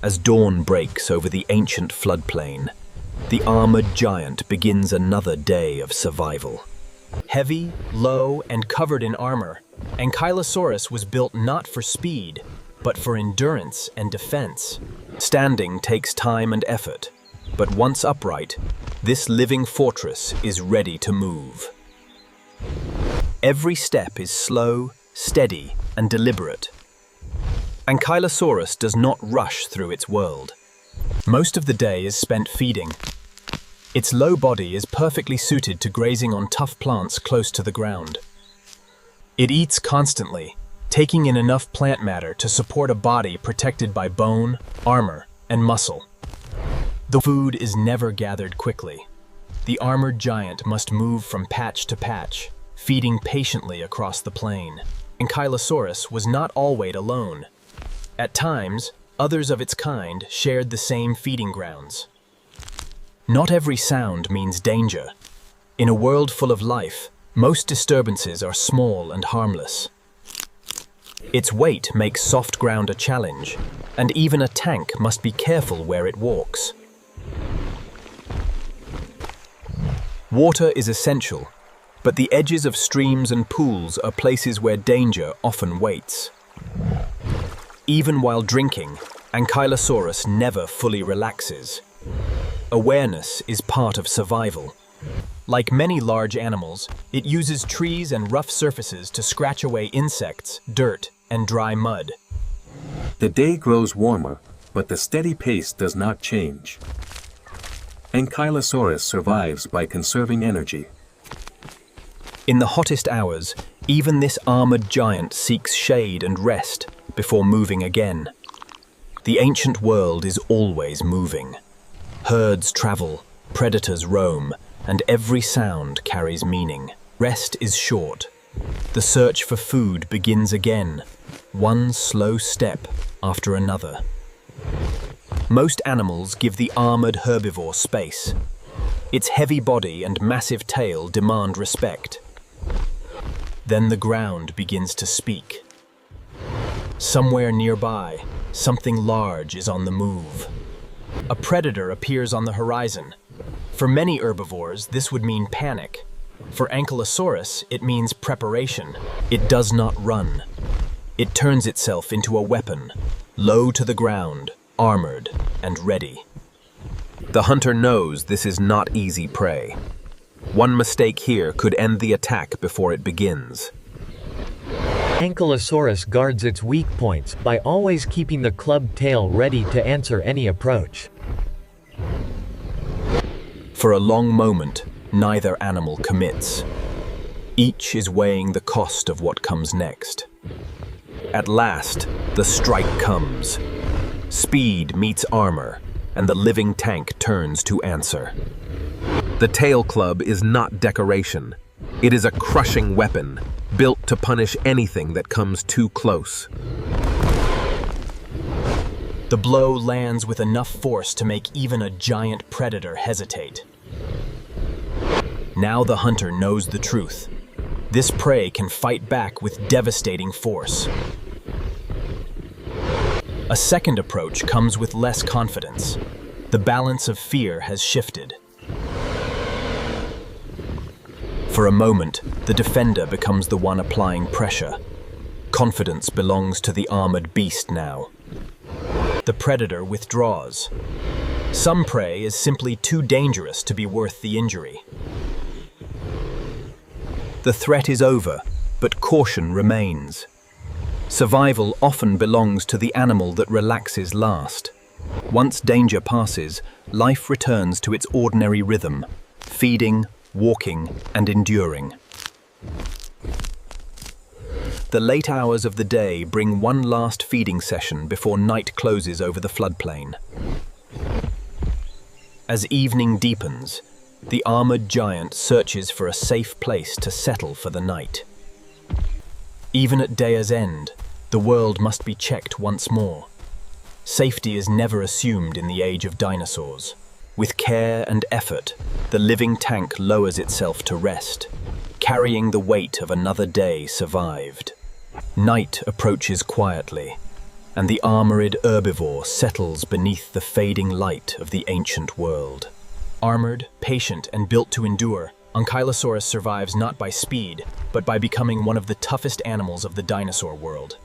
As dawn breaks over the ancient floodplain, the armored giant begins another day of survival. Heavy, low, and covered in armor, Ankylosaurus was built not for speed, but for endurance and defense. Standing takes time and effort, but once upright, this living fortress is ready to move. Every step is slow, steady, and deliberate. Ankylosaurus does not rush through its world. Most of the day is spent feeding. Its low body is perfectly suited to grazing on tough plants close to the ground. It eats constantly, taking in enough plant matter to support a body protected by bone, armor, and muscle. The food is never gathered quickly. The armored giant must move from patch to patch, feeding patiently across the plain. Ankylosaurus was not always alone. At times, others of its kind shared the same feeding grounds. Not every sound means danger. In a world full of life, most disturbances are small and harmless. Its weight makes soft ground a challenge, and even a tank must be careful where it walks. Water is essential, but the edges of streams and pools are places where danger often waits. Even while drinking, Ankylosaurus never fully relaxes. Awareness is part of survival. Like many large animals, it uses trees and rough surfaces to scratch away insects, dirt, and dry mud. The day grows warmer, but the steady pace does not change. Ankylosaurus survives by conserving energy. In the hottest hours, even this armored giant seeks shade and rest before moving again. The ancient world is always moving. Herds travel, predators roam, and every sound carries meaning. Rest is short. The search for food begins again, one slow step after another. Most animals give the armored herbivore space. Its heavy body and massive tail demand respect. Then the ground begins to speak. Somewhere nearby, something large is on the move. A predator appears on the horizon. For many herbivores, this would mean panic. For Ankylosaurus, it means preparation. It does not run. It turns itself into a weapon, low to the ground, armored, and ready. The hunter knows this is not easy prey. One mistake here could end the attack before it begins. Ankylosaurus guards its weak points by always keeping the clubbed tail ready to answer any approach. For a long moment, neither animal commits. Each is weighing the cost of what comes next. At last, the strike comes. Speed meets armor, and the living tank turns to answer. The tail club is not decoration. It is a crushing weapon, built to punish anything that comes too close. The blow lands with enough force to make even a giant predator hesitate. Now the hunter knows the truth. This prey can fight back with devastating force. A second approach comes with less confidence. The balance of fear has shifted. For a moment, the defender becomes the one applying pressure. Confidence belongs to the armored beast now. The predator withdraws. Some prey is simply too dangerous to be worth the injury. The threat is over, but caution remains. Survival often belongs to the animal that relaxes last. Once danger passes, life returns to its ordinary rhythm, feeding, walking, and enduring. The late hours of the day bring one last feeding session before night closes over the floodplain. As evening deepens, the armored giant searches for a safe place to settle for the night. Even at day's end, the world must be checked once more. Safety is never assumed in the age of dinosaurs. With care and effort, the living tank lowers itself to rest, carrying the weight of another day survived. Night approaches quietly, and the armored herbivore settles beneath the fading light of the ancient world. Armored, patient, and built to endure, Ankylosaurus survives not by speed, but by becoming one of the toughest animals of the dinosaur world.